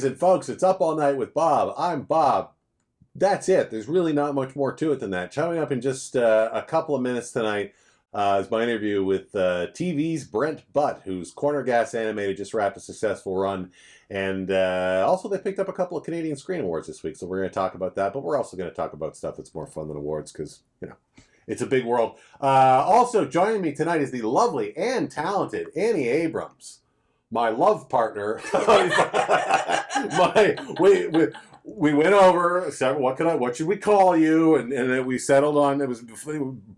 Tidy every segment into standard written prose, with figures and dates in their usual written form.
and folks, it's Up All Night with Bob. I'm Bob. That's it. There's really not much more to it than that. Coming up in just a couple of minutes tonight is my interview with TV's Brent Butt, whose Corner Gas Animated just wrapped a successful run. And also they picked up a couple of Canadian Screen Awards this week, so we're going to talk about that. But we're also going to talk about stuff that's more fun than awards because, you know, it's a big world. Also joining me tonight is the lovely and talented Annie Abrams, my love partner. We went over what should we call you, and then we settled on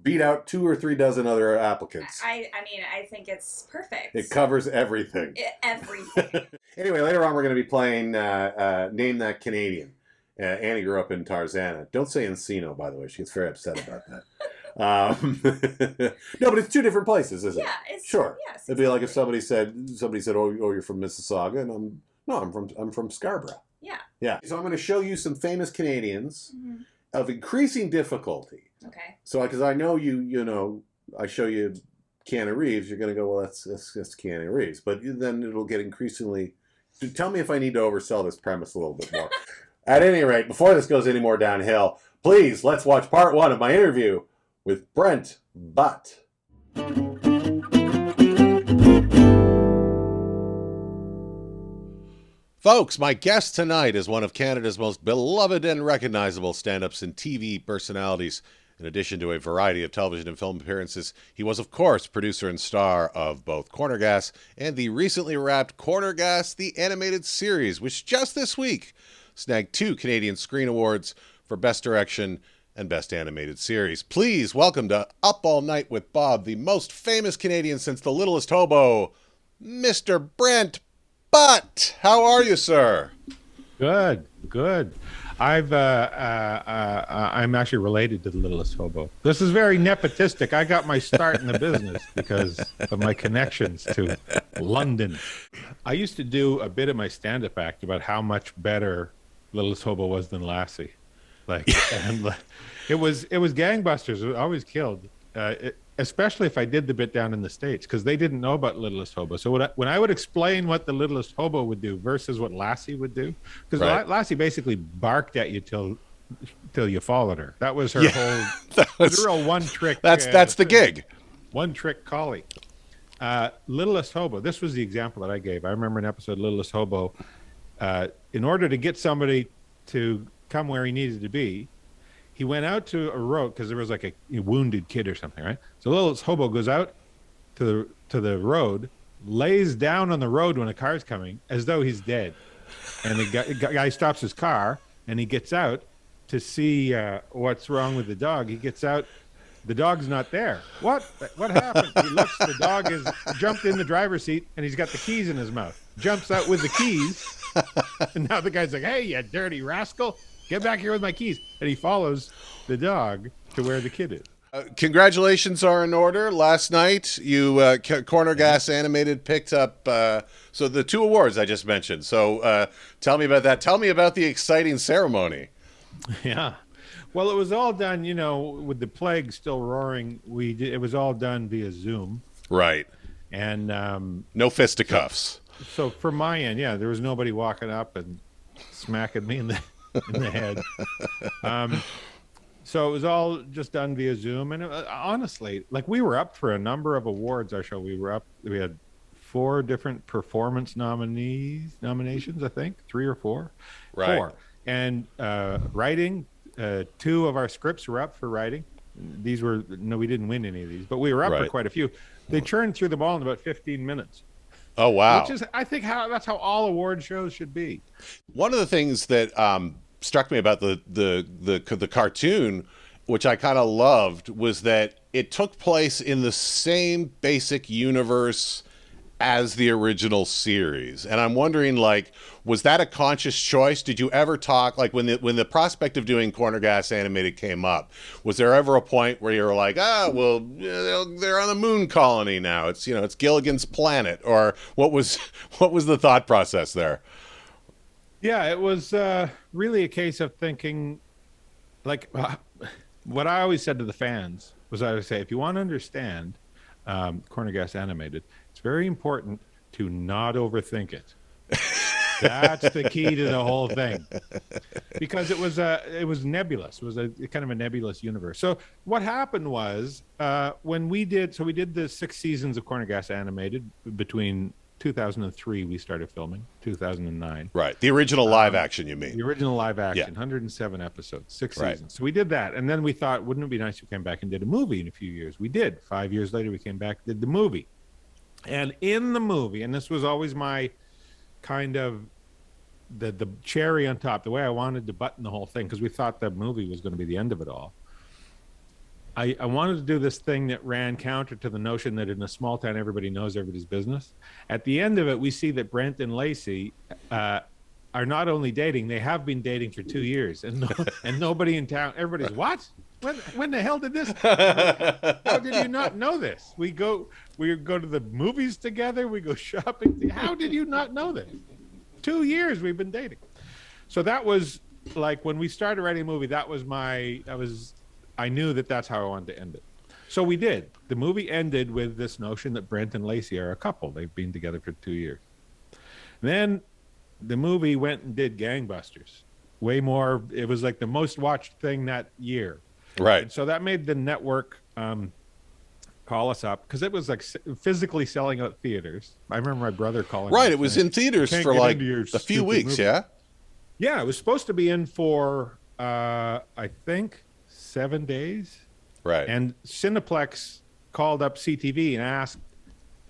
beat out 2 or 3 dozen other applicants. I mean, I think it's perfect. It covers everything. Everything. Anyway, later on we're going to be playing Name That Canadian. Annie grew up in Tarzana. Don't say Encino, by the way. She gets very upset about that. No, but it's 2 different places, isn't it? Yeah, it's sure. Yes, it'd be like if somebody said, "Oh, you're from Mississauga," and I'm from Scarborough. Yeah. Yeah. So I'm going to show you some famous Canadians of increasing difficulty. Okay. So because I know I show you Keanu Reeves, you're going to go, well, that's Keanu Reeves, but then it'll get increasingly. Tell me if I need to oversell this premise a little bit more. At any rate, before this goes any more downhill, please let's watch part 1 of my interview with Brent Butt. Folks, my guest tonight is one of Canada's most beloved and recognizable stand-ups and TV personalities. In addition to a variety of television and film appearances, he was, of course, producer and star of both Corner Gas and the recently wrapped Corner Gas, the animated series, which just this week snagged 2 Canadian Screen Awards for Best Direction and Best Animated Series. Please welcome to Up All Night with Bob, the most famous Canadian since the Littlest Hobo, Mr. Brent Butt. How are you, sir? Good. I'm actually related to the Littlest Hobo. This is very nepotistic. I got my start in the business because of my connections to London. I used to do a bit of my stand-up act about how much better Littlest Hobo was than Lassie. And it was gangbusters. It always killed. Especially if I did the bit down in the States, because they didn't know about Littlest Hobo. So when I would explain what the Littlest Hobo would do versus what Lassie would do, because Lassie basically barked at you till you followed her. That was her whole real one trick. That's the gig. One trick collie. Littlest Hobo. This was the example that I gave. I remember an episode of Littlest Hobo. In order to get somebody to come where he needed to be, he went out to a road because there was like a wounded kid or something, right? So Littlest Hobo goes out to the road, lays down on the road when a car's coming as though he's dead. And the guy stops his car and he gets out to see what's wrong with the dog. He gets out. The dog's not there. What happened? He looks, the dog has jumped in the driver's seat and he's got the keys in his mouth. Jumps out with the keys. And now the guy's like, "Hey, you dirty rascal. Get back here with my keys." And he follows the dog to where the kid is. Congratulations are in order. Last night, you Corner Gas Animated picked up so the 2 awards I just mentioned. So tell me about that. Tell me about the exciting ceremony. Yeah. Well, it was all done, with the plague still roaring. It was all done via Zoom. Right. And no fisticuffs. So from my end, there was nobody walking up and smacking me in the head. So it was all just done via Zoom, and honestly, we were up for a number of awards. Our show, we had 4 different performance nominations, I think 3 or 4. Right. 4. And writing, 2 of our scripts were up for writing. We didn't win any of these, but we were up for quite a few. They churned through them all in about 15 minutes. Oh, wow. Which is, I think, that's how all award shows should be. One of the things that struck me about the cartoon, which I kind of loved, was that it took place in the same basic universe as the original series. And I'm wondering, was that a conscious choice? Did you ever talk, when the prospect of doing Corner Gas Animated came up, was there ever a point where you were like, they're on the moon colony now, it's it's Gilligan's Planet, or what was the thought process there? Yeah, it was really a case of thinking, what I always said to the fans was, I would say, if you want to understand Corner Gas Animated, it's very important to not overthink it. That's the key to the whole thing, because it was nebulous. It was a kind of a nebulous universe. So what happened was when we did the 6 seasons of Corner Gas animated between 2003 we started filming 2009. Right, the original live action, you mean? The original live action, Yeah. 107 episodes, 6 Right. seasons. So we did that, and then we thought, wouldn't it be nice if we came back and did a movie in a few years? We did. 5 years later, we came back, did the movie, and in the movie, and this was always my kind of the cherry on top, the way I wanted to button the whole thing, because we thought that movie was going to be the end of it all. I wanted to do this thing that ran counter to the notion that in a small town everybody knows everybody's business. At the end of it, we see that Brent and Lacey are not only dating, they have been dating for 2 years, and nobody in town, everybody's, what? When the hell did this? How did you not know this? We go to the movies together, we go shopping. How did you not know this? 2 years we've been dating. So that was like when we started writing a movie, I knew that that's how I wanted to end it. So we did. The movie ended with this notion that Brent and Lacey are a couple. They've been together for 2 years. Then the movie went and did gangbusters. Way more. It was like the most watched thing that year. Right. And so that made the network call us up, because it was like physically selling out theaters. I remember my brother calling. Right, it was in theaters for like a few weeks, movie. yeah? Yeah, it was supposed to be in for, I think, 7 days. Right. And Cineplex called up CTV and asked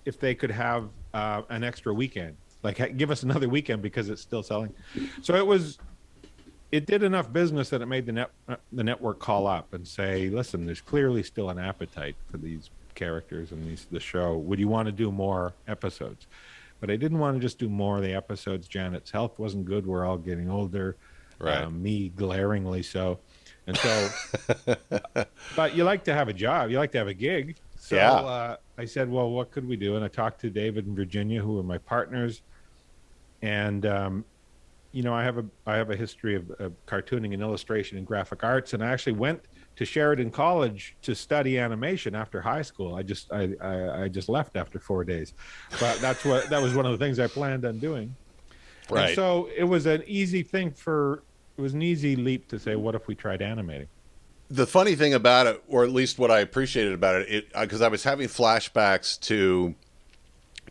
if they could have an extra weekend, like give us another weekend because it's still selling. So it did enough business that it made the network call up and say, listen, there's clearly still an appetite for these characters and the show. Would you want to do more episodes? But I didn't want to just do more of the episodes. Janet's health wasn't good. We're all getting older. Right. Me glaringly so. And so, but you like to have a job. You like to have a gig. So Yeah. I said, well, what could we do? And I talked to David and Virginia, who were my partners. And, I have a history of cartooning and illustration and graphic arts. And I actually went to Sheridan College to study animation after high school. I just left after 4 days. But that was one of the things I planned on doing. Right. And so it was an easy thing it was an easy leap to say, what if we tried animating? The funny thing about it, or at least what I appreciated about it, because I was having flashbacks to,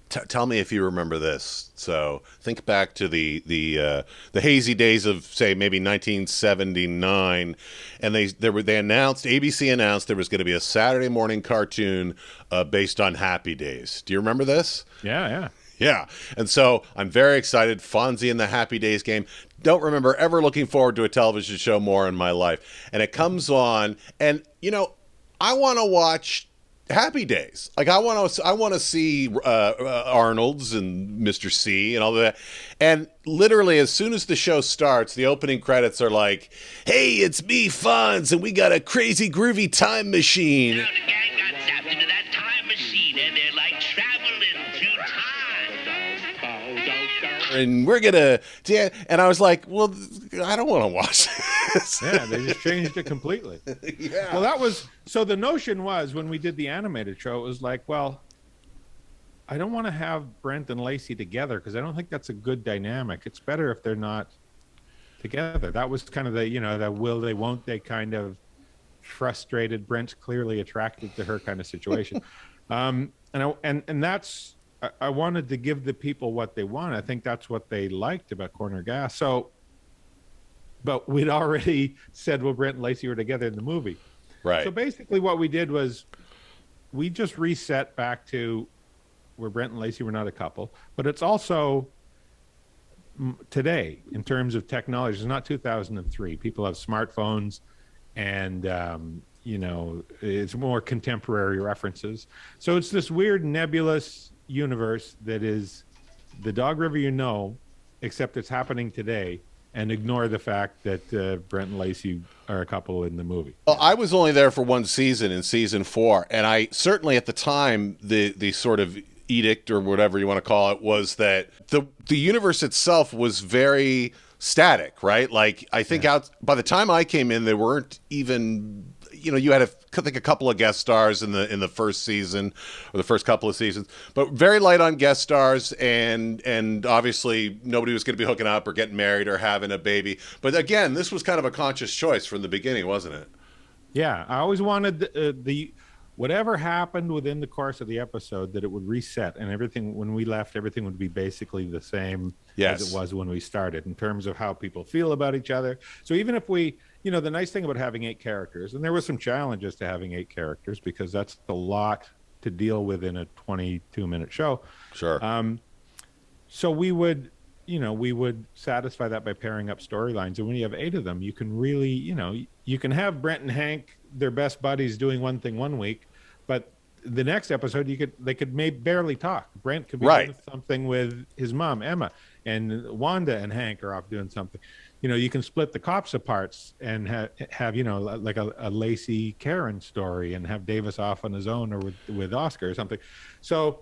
tell me if you remember this. So think back to the hazy days of, say, maybe 1979, and they announced, ABC announced there was going to be a Saturday morning cartoon based on Happy Days. Do you remember this? Yeah. Yeah. And so I'm very excited. Fonzie and the Happy Days game. Don't remember ever looking forward to a television show more in my life. And it comes on, and, I want to watch Happy Days. Like, I want to see Arnold's and Mr. C and all that. And literally, as soon as the show starts, the opening credits are like, hey, it's me, Fonz, and we got a crazy groovy time machine. Now the gang got zapped into that time machine, and they're like traveling through time. And we're gonna, and I was like, well, I don't want to watch this. Yeah, they just changed it completely. Yeah. Well, so the notion was, when we did the animated show, it was like, well, I don't want to have Brent and Lacey together because I don't think that's a good dynamic. It's better if they're not together. That was kind of the will they, won't they kind of frustrated. Brent's clearly attracted to her kind of situation. And that's, I wanted to give the people what they want. I think that's what they liked about Corner Gas. So, but we'd already said, well, Brent and Lacey were together in the movie. Right. So basically what we did was we just reset back to where Brent and Lacey were not a couple, but it's also today in terms of technology. It's not 2003. People have smartphones and, it's more contemporary references. So it's this weird nebulous universe that is the Dog River, except it's happening today, and ignore the fact that Brent and Lacey are a couple in the movie. Well, I was only there for one season, in season 4, and I certainly at the time, the sort of edict or whatever you want to call it was that the universe itself was very static, right? Like, I think by the time I came in, there weren't even you had I think a couple of guest stars in the first season or the first couple of seasons, but very light on guest stars, and obviously nobody was going to be hooking up or getting married or having a baby. But again, this was kind of a conscious choice from the beginning, wasn't it? Yeah, I always wanted the whatever happened within the course of the episode, that it would reset, and everything, when we left, everything would be basically the same as it was when we started in terms of how people feel about each other. So even if we, the nice thing about having 8 characters, and there were some challenges to having 8 characters because that's a lot to deal with in a 22-minute show. Sure. So we would satisfy that by pairing up storylines. And when you have 8 of them, you can really, you can have Brent and Hank, their best buddies, doing one thing one week, but the next episode they could barely talk. Brent could be doing something with his mom, Emma, and Wanda and Hank are off doing something. You can split the cops apart and have like a Lacey Karen story, and have Davis off on his own, or with Oscar or something. So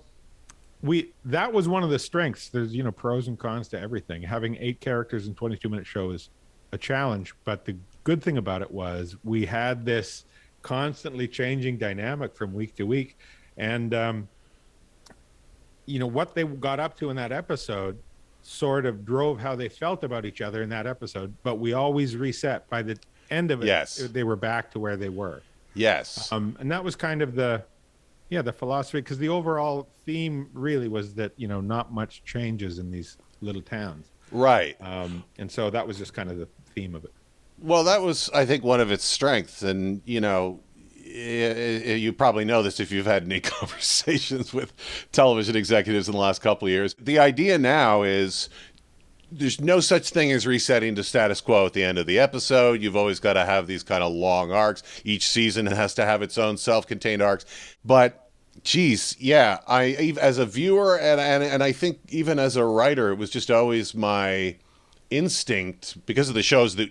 that was one of the strengths. There's pros and cons to everything. Having 8 characters in 22-minute show is a challenge, but the good thing about it was we had this constantly changing dynamic from week to week, and what they got up to in that episode sort of drove how they felt about each other in that episode, but we always reset by the end of it. Yes, they were back to where they were. Yes. And that was kind of the philosophy, because the overall theme really was that not much changes in these little towns, right? And so that was just kind of the theme of it. Well, that was, I think, one of its strengths, and you probably know this if you've had any conversations with television executives in the last couple of years. The idea now is there's no such thing as resetting to status quo at the end of the episode. You've always got to have these kind of long arcs. Each season has to have its own self-contained arcs. But, geez, yeah, as a viewer and I think even as a writer, it was just always my instinct, because of the shows that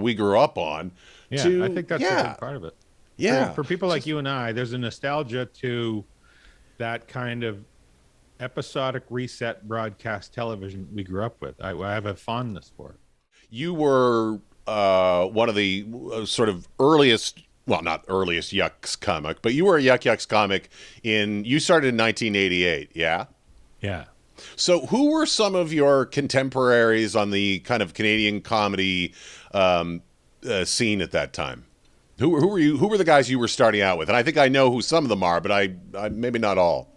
we grew up on. Yeah, I think that's a big part of it. Yeah. For people like you and I, there's a nostalgia to that kind of episodic reset broadcast television we grew up with. I have a fondness for it. You were one of the sort of earliest, well, not earliest Yucks comic, but you were a Yucks comic you started in 1988, yeah? Yeah. So who were some of your contemporaries on the kind of Canadian comedy scene at that time? Who were you? Who were the guys you were starting out with? And I think I know who some of them are, but I maybe not all.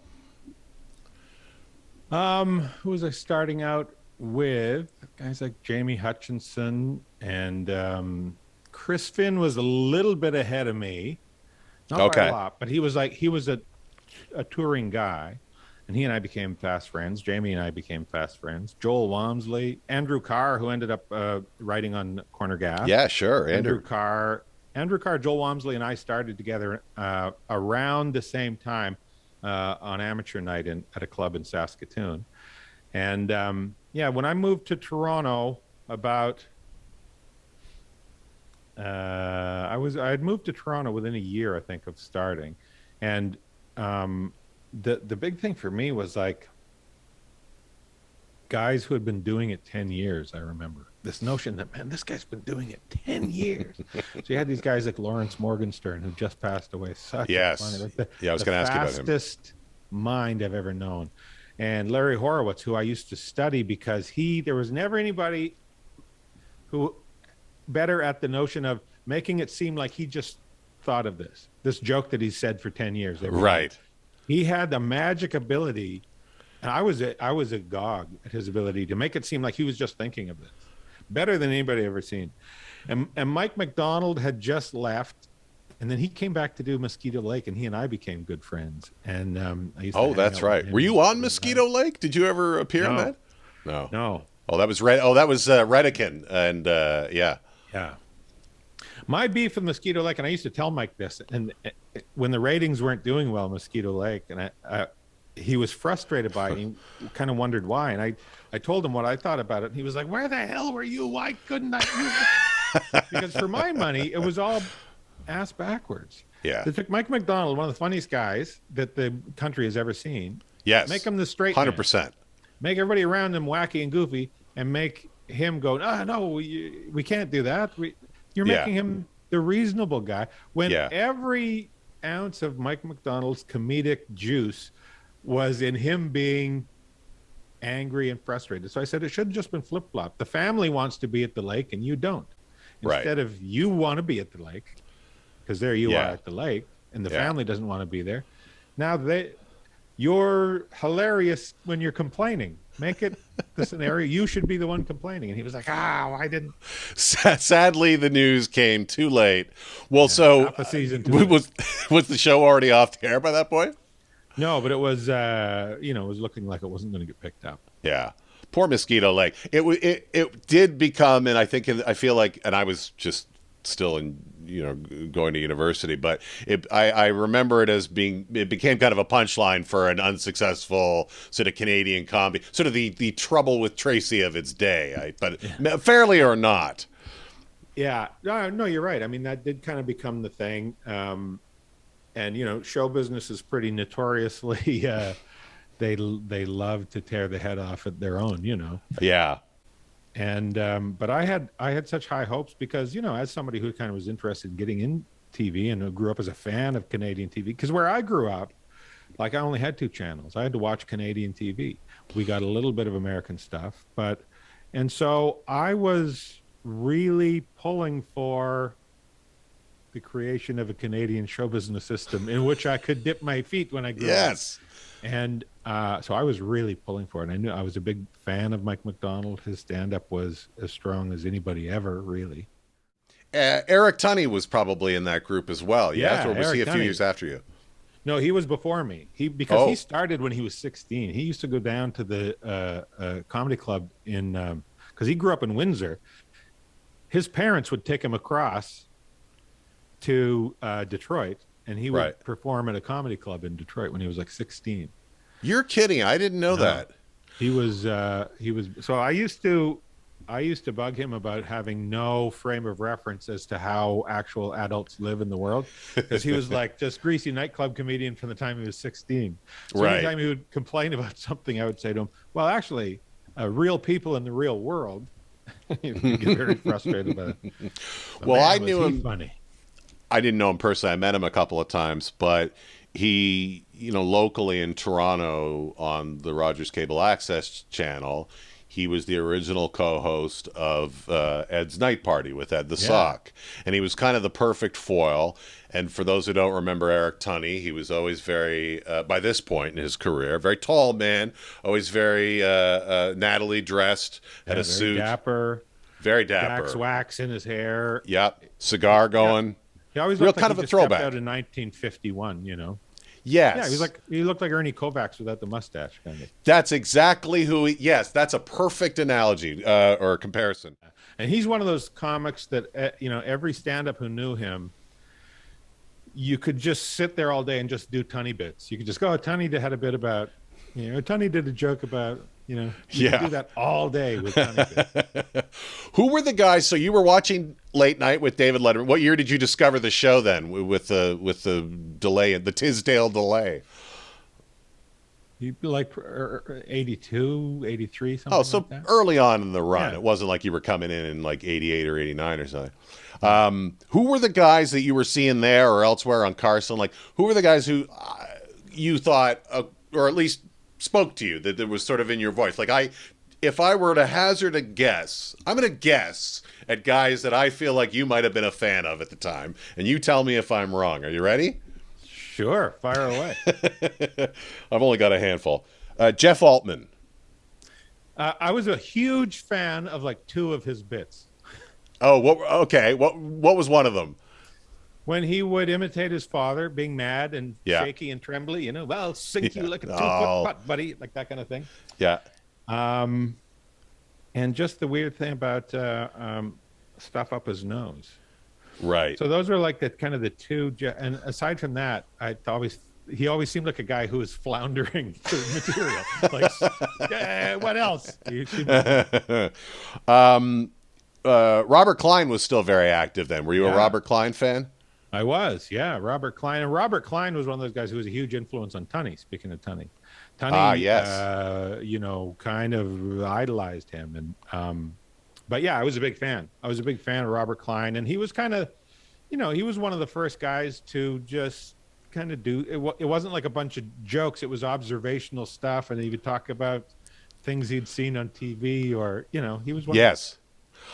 Who was I starting out with? Guys like Jamie Hutchinson, and Chris Finn was a little bit ahead of me. Not by a lot, but he was a touring guy. And he and I became fast friends. Jamie and I became fast friends. Joel Walmsley, Andrew Carr, who ended up writing on Corner Gas. Yeah, sure. Andrew Carr, Joel Walmsley, and I started together around the same time on amateur night at a club in Saskatoon. And when I moved to Toronto, I had moved to Toronto within a year, I think, of starting, and the big thing for me was like guys who had been doing it 10 years. I remember this notion that, man, this guy's been doing it 10 years. So you had these guys like Lawrence Morgenstern, who just passed away. Such yes. funny, like I was going to ask you about him. Fastest mind I've ever known. And Larry Horowitz, who I used to study because there was never anybody who better at the notion of making it seem like he just thought of this joke that he's said for 10 years. Right. He had the magic ability, and I was agog at his ability to make it seem like he was just thinking of this, better than anybody I've ever seen. And Mike MacDonald had just left, and then he came back to do Mosquito Lake, and he and I became good friends. And I used to that's right. Were you on Mosquito Lake? Did you ever appear on that? No. Oh, that was Redican, and yeah. Yeah. My beef with Mosquito Lake, and I used to tell Mike this, and when the ratings weren't doing well, Mosquito Lake, and he was frustrated by it. He kind of wondered why, and I told him what I thought about it, and he was like, "Where the hell were you? Why couldn't I?" Because for my money, it was all ass backwards. Yeah. They took Mike MacDonald, one of the funniest guys that the country has ever seen. Yes. Make him the straight 100%. Make everybody around him wacky and goofy, and make him go, no, we can't do that. You're making him the reasonable guy. When Yeah. every ounce of Mike MacDonald's comedic juice was in him being angry and frustrated. So I said it should have just been flip-flop. The family wants to be at the lake and you don't. Right. Instead of you want to be at the lake, because there you Yeah. are at the lake, and the Yeah. family doesn't want to be there. Now you're hilarious when you're complaining. Make it the scenario. You should be the one complaining. And he was like, I didn't. Sadly, the news came too late. Well, so half a season too late. was the show already off the air by that point? No, but it was, it was looking like it wasn't going to get picked up. Yeah. Poor Mosquito Lake. It did become, and I feel like, and I was just still in, going to university, but I remember it as it became kind of a punchline for an unsuccessful sort of Canadian comedy, sort of the Trouble with Tracy of its day. But fairly or not. Yeah, no, you're right. I mean, that did kind of become the thing. And show business is pretty notoriously they love to tear the head off at their own. Yeah. And but I had such high hopes because as somebody who kind of was interested in getting in TV and who grew up as a fan of Canadian TV, because where I grew up, like I only had 2 channels. I had to watch Canadian TV. We got a little bit of American stuff, and so I was really pulling for the creation of a Canadian show business system in which I could dip my feet when I grew up. Yes. And so I was really pulling for it. I knew I was a big fan of Mike MacDonald. His stand-up was as strong as anybody ever, really. Eric Tunney was probably in that group as well. Yeah, Or was he a few Tunney. years after you? No, he was before me. Because he started when he was 16. He used to go down to the comedy club because he grew up in Windsor. His parents would take him across to Detroit, and he would perform at a comedy club in Detroit when he was like 16. You're kidding. I didn't know that. He was so I used to bug him about having no frame of reference as to how actual adults live in the world, because he was like just greasy nightclub comedian from the time he was 16. So anytime he would complain about something, I would say to him, well, actually, real people in the real world. He'd get very frustrated about it. But Well, man, I knew him. Funny. I didn't know him personally. I met him a couple of times, but he, locally in Toronto on the Rogers Cable Access channel, he was the original co-host of Ed's Night Party with Ed the Sock. And he was kind of the perfect foil. And for those who don't remember Eric Tunney, he was always very, by this point in his career, very tall man, always very nattily dressed, had a suit. Dapper. Very dapper. Wax wax in his hair. Yep. Cigar going. Yeah. He always Real looked kind like of he a just stepped throwback. out in 1951, Yes. Yeah, he looked like Ernie Kovacs without the mustache, kind of. That's exactly who yes, that's a perfect analogy or comparison. And he's one of those comics that, every stand-up who knew him, you could just sit there all day and just do Tunney bits. You could just go, Tunney had a bit about, Tunney did a joke about, you could do that all day with Tunney bits. Who were the guys? So you were watching Late Night with David Letterman. What year did you discover the show then with the delay, the Tisdale delay? You'd be like 82, 83, something so like that. Early on in the run. Yeah. It wasn't like you were coming in like 88 or 89 or something. Who were the guys that you were seeing there or elsewhere on Carson? Like, who were the guys who you thought, or at least spoke to you, that was sort of in your voice? Like, if I were to hazard a guess, I'm going to guess at guys that I feel like you might have been a fan of at the time, and you tell me if I'm wrong. Are you ready? Sure, fire away. I've only got a handful. Jeff Altman. I was a huge fan of like 2 of his bits. Oh, okay. What was one of them? When he would imitate his father, being mad and shaky and trembly, well, I'll sink you like a 2-foot putt, buddy, like that kind of thing. Yeah. And just the weird thing about stuff up his nose. Right. So those are like the kind of the 2. And aside from that, he always seemed like a guy who was floundering through material. Like, what else? Robert Klein was still very active then. Were you a Robert Klein fan? I was, yeah. Robert Klein. And Robert Klein was one of those guys who was a huge influence on Tunney, speaking of Tunney. Tunney, yes. kind of idolized him. And but yeah, I was a big fan. I was a big fan of Robert Klein. And he was kind of, he was one of the first guys to just kind of do it. It wasn't like a bunch of jokes. It was observational stuff, and he would talk about things he'd seen on TV, or he was one. Yes.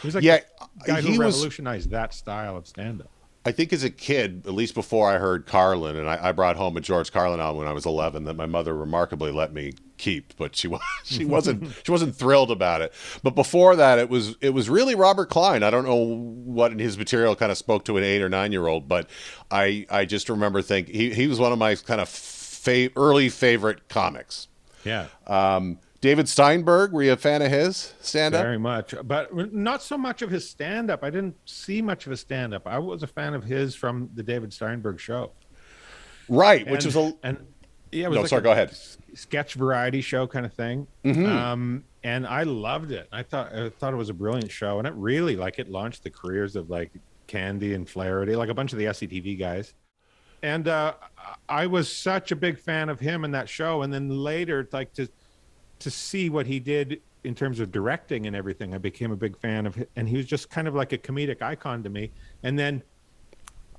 He was like Yeah, the guy he who was. revolutionized that style of stand-up. I think as a kid, at least before I heard Carlin, and I brought home a George Carlin album when I was 11 that my mother remarkably let me keep, but she wasn't thrilled about it. But before that, it was really Robert Klein. I don't know what in his material kind of spoke to an 8 or 9-year-old, but I just remember thinking he was one of my kind of early favorite comics. Yeah. David Steinberg, were you a fan of his stand-up? Very much, but not so much of his stand-up. I didn't see much of his stand-up. I was a fan of his from the David Steinberg show. Right, which was a... Yeah, it was sorry, go ahead. Sketch variety show kind of thing. Mm-hmm. And I loved it. I thought it was a brilliant show, and it really it launched the careers of like Candy and Flaherty, like a bunch of the SCTV guys. And I was such a big fan of him in that show, and then later, to see what he did in terms of directing and everything, I became a big fan of him, and he was just kind of like a comedic icon to me. And then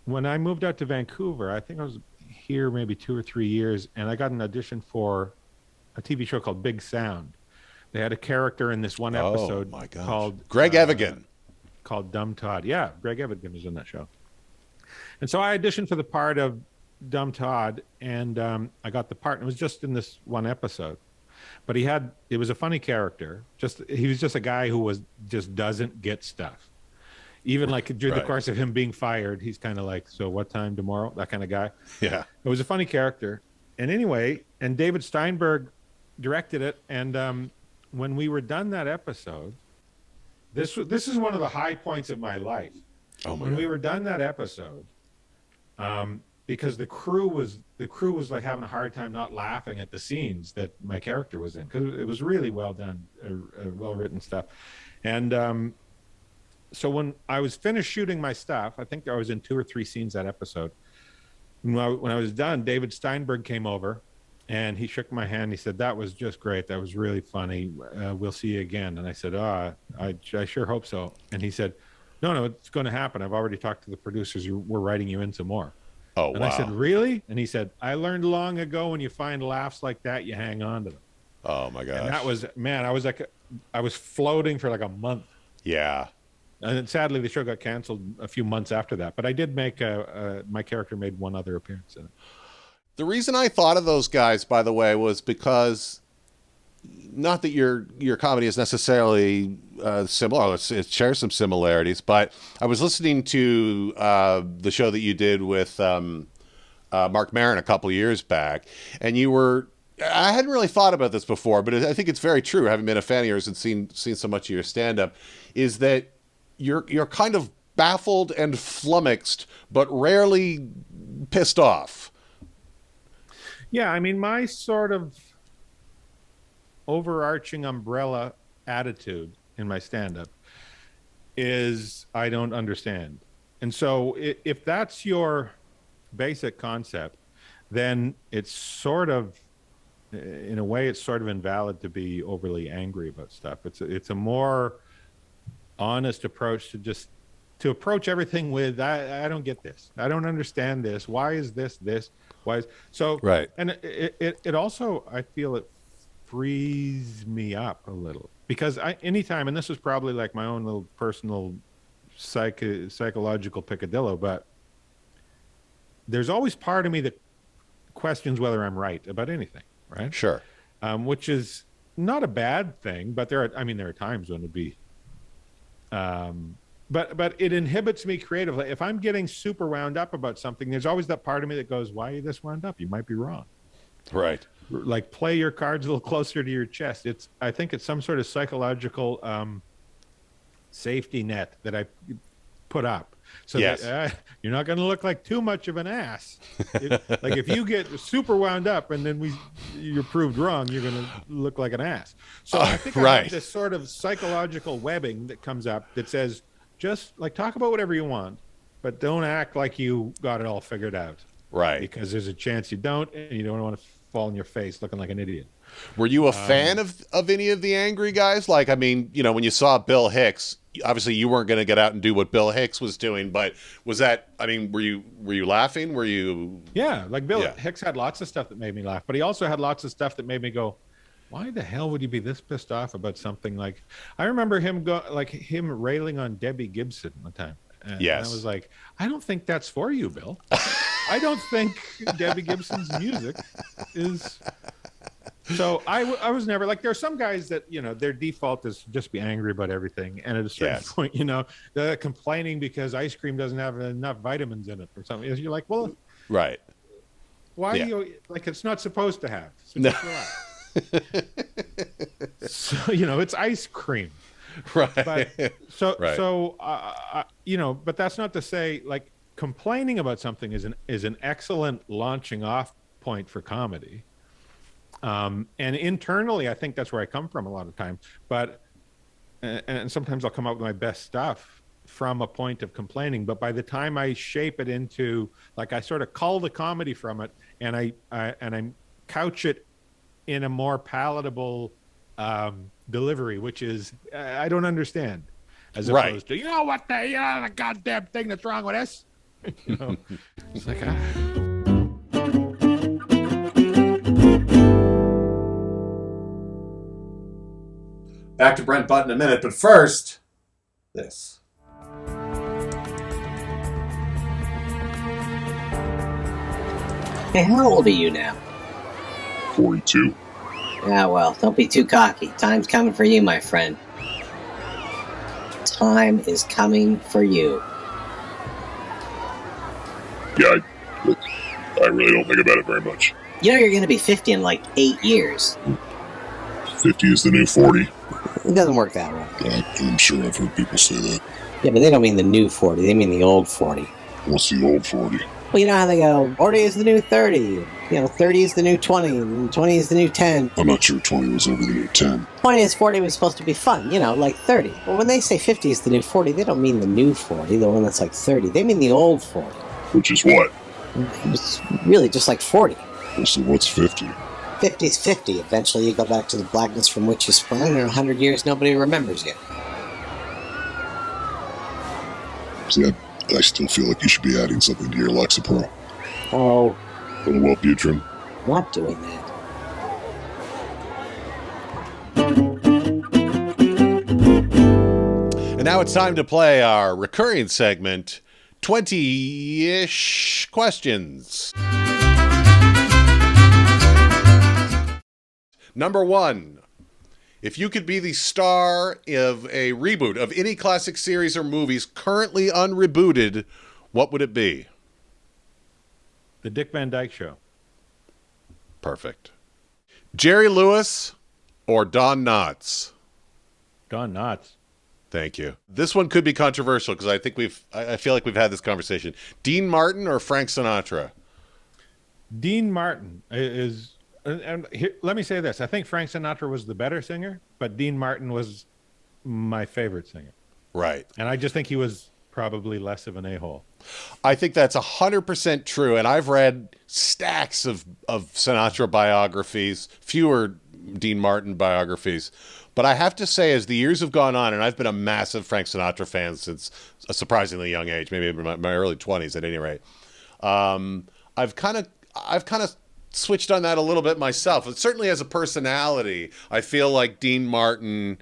when I moved out to Vancouver, I think I was here maybe 2 or 3 years, and I got an audition for a TV show called Big Sound. They had a character in this one episode called Greg Evigan. Called Dumb Todd. Yeah, Greg Evigan was in that show. And so I auditioned for the part of Dumb Todd, and I got the part, and it was just in this one episode. But it was a funny character. He was just a guy who just doesn't get stuff. Even like during the course of him being fired, he's kind of like, so what time tomorrow? That kind of guy. Yeah. It was a funny character. And anyway, and David Steinberg directed it. And when we were done that episode, this is one of the high points of my life. Oh my when God. we were done that episode, because the crew was like having a hard time not laughing at the scenes that my character was in, because it was really well done, well written stuff. And so when I was finished shooting my stuff, I think I was in 2 or 3 scenes that episode. When I was done, David Steinberg came over, and he shook my hand. He said, "That was just great. That was really funny. We'll see you again." And I said, I sure hope so." And he said, No, it's going to happen. I've already talked to the producers. We're writing you in some more." Oh, and wow. I said, "Really?" And he said, "I learned long ago, when you find laughs like that, you hang on to them." Oh my gosh. And that was, man, I was floating for like a month. Yeah. And then sadly, the show got canceled a few months after that. But I did make my character made one other appearance in it. The reason I thought of those guys, by the way, was because not that your comedy is necessarily similar. It shares some similarities, but I was listening to the show that you did with Mark Maron a couple years back, and I hadn't really thought about this before, but I think it's very true, having been a fan of yours and seen so much of your stand-up, is that you're kind of baffled and flummoxed, but rarely pissed off. Yeah, I mean, my sort of overarching umbrella attitude in my stand-up is I don't understand. And so if that's your basic concept, then it's sort of, in a way, it's sort of invalid to be overly angry about stuff. It's a more honest approach to approach everything with, I don't get this. I don't understand this. Why is this? Why is so? Right. And it also, I feel it frees me up a little, because anytime, and this is probably like my own little personal psychological picadillo, but there's always part of me that questions whether I'm right about anything, right? Sure. Which is not a bad thing, but there are times when it'd be, but it inhibits me creatively. If I'm getting super wound up about something, there's always that part of me that goes, "Why are you this wound up? You might be wrong." Right. Like, play your cards a little closer to your chest. I think it's some sort of psychological safety net that I put up, so Yes. that you're not going to look like too much of an ass. Like, if you get super wound up and then you're proved wrong, you're going to look like an ass. So I think I have this sort of psychological webbing that comes up that says, just like, talk about whatever you want, but don't act like you got it all figured out. Right. Because there's a chance you don't, and you don't want to fall on your face looking like an idiot. Were you a fan of any of the angry guys? Like, I mean, when you saw Bill Hicks, obviously you weren't going to get out and do what Bill Hicks was doing, but was that, I mean, were you laughing? Were you? Yeah, like Bill Hicks had lots of stuff that made me laugh, but he also had lots of stuff that made me go, why the hell would you be this pissed off about something like? I remember him railing on Debbie Gibson one time. And I was like, I don't think that's for you, Bill. I don't think Debbie Gibson's music is. So I was never like, there are some guys that, their default is just be angry about everything. And at a certain point, they're complaining because ice cream doesn't have enough vitamins in it or something. You're like, well, right. Why do you, like, it's not supposed to have. So no. So, it's ice cream. Right. But but that's not to say, like, complaining about something is an excellent launching off point for comedy. And internally, I think that's where I come from a lot of times. But and sometimes I'll come up with my best stuff from a point of complaining. But by the time I shape it into, like, I sort of cull the comedy from it, and I couch it in a more palatable delivery, which is I don't understand, as opposed to what the goddamn thing that's wrong with us. It's like Back to Brent Butt in a minute, but first, this. Hey, how old are you now? 42. Yeah, well, don't be too cocky. Time's coming for you, my friend. Time is coming for you. Yeah, I really don't think about it very much. You're going to be 50 in like 8 years. 50 is the new 40. It doesn't work that way. I'm sure I've heard people say that. Yeah, but they don't mean the new 40. They mean the old 40. What's the old 40? Well, you know how they go, 40 is the new 30. 30 is the new 20, and 20 is the new 10. I'm not sure 20 was over the new 10. 20 is 40 was supposed to be fun, like 30. But when they say 50 is the new 40, they don't mean the new 40, the one that's like 30. They mean the old 40. Which is what? It's really just like 40. Well, so what's 50? 50 is 50. Eventually you go back to the blackness from which you sprung, and in 100 years nobody remembers you. See, I still feel like you should be adding something to your Lexapro. Oh. Well, Butrin. Not doing that. And now it's time to play our recurring segment, 20-ish questions. Number 1. If you could be the star of a reboot of any classic series or movies currently unrebooted, what would it be? The Dick Van Dyke Show. Perfect. Jerry Lewis or Don Knotts? Don Knotts. Thank you. This one could be controversial because I feel like we've had this conversation. Dean Martin or Frank Sinatra? Dean Martin is, and here, let me say this. I think Frank Sinatra was the better singer, but Dean Martin was my favorite singer. Right. And I just think he was probably less of an a-hole. I think that's 100% true. And I've read stacks of Sinatra biographies, fewer Dean Martin biographies. But I have to say, as the years have gone on, and I've been a massive Frank Sinatra fan since a surprisingly young age, maybe in my early 20s at any rate, I've kind of switched on that a little bit myself. And certainly as a personality, I feel like Dean Martin,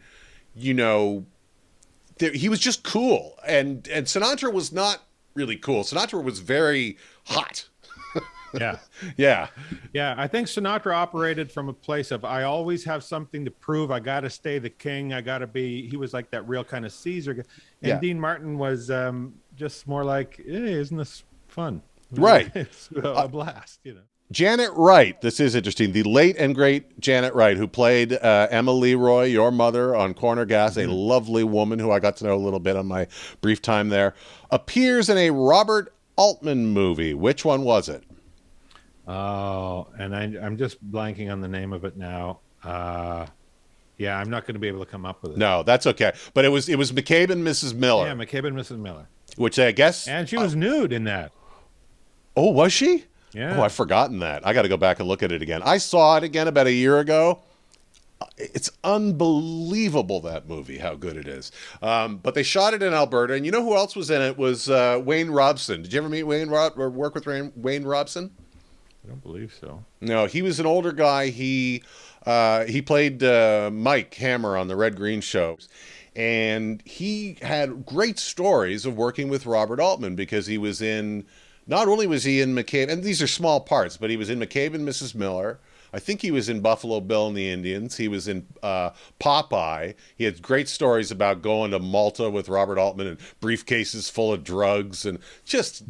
he was just cool. And Sinatra was not really cool. Sinatra was very hot. Yeah. Yeah. Yeah. I think Sinatra operated from a place of, I always have something to prove. I got to stay the king. He was like that real kind of Caesar. And yeah. Dean Martin was just more like, hey, isn't this fun? Right. It's a blast, Janet Wright, this is interesting. The late and great Janet Wright, who played Emma Leroy, your mother, on Corner Gas, a lovely woman who I got to know a little bit on my brief time there, appears in a Robert Altman movie. Which one was it? Oh, and I'm just blanking on the name of it now. Yeah, I'm not going to be able to come up with it. No, that's okay. But it was McCabe and Mrs. Miller. Yeah, McCabe and Mrs. Miller. Which I guess... And she was nude in that. Oh, was she? Yeah. Oh, I've forgotten that. I got to go back and look at it again. I saw it again about a year ago. It's unbelievable, that movie, how good it is. But they shot it in Alberta, and you know who else was in it? Was Wayne Robson. Did you ever meet or work with Wayne Robson? I don't believe so. No, he was an older guy. He played Mike Hammer on the Red Green Show. And he had great stories of working with Robert Altman because he was in, not only was he in McCabe, and these are small parts, but he was in McCabe and Mrs. Miller. I think he was in Buffalo Bill and the Indians. He was in Popeye. He had great stories about going to Malta with Robert Altman and briefcases full of drugs and just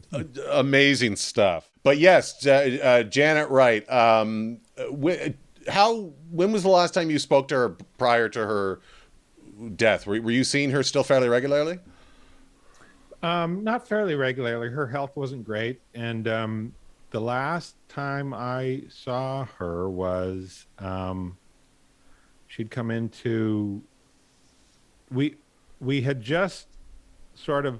amazing stuff. But yes, Janet Wright. When was the last time you spoke to her prior to her death? Were you seeing her still fairly regularly? Not fairly regularly. Her health wasn't great, and the last time I saw her was she'd come into. We had just sort of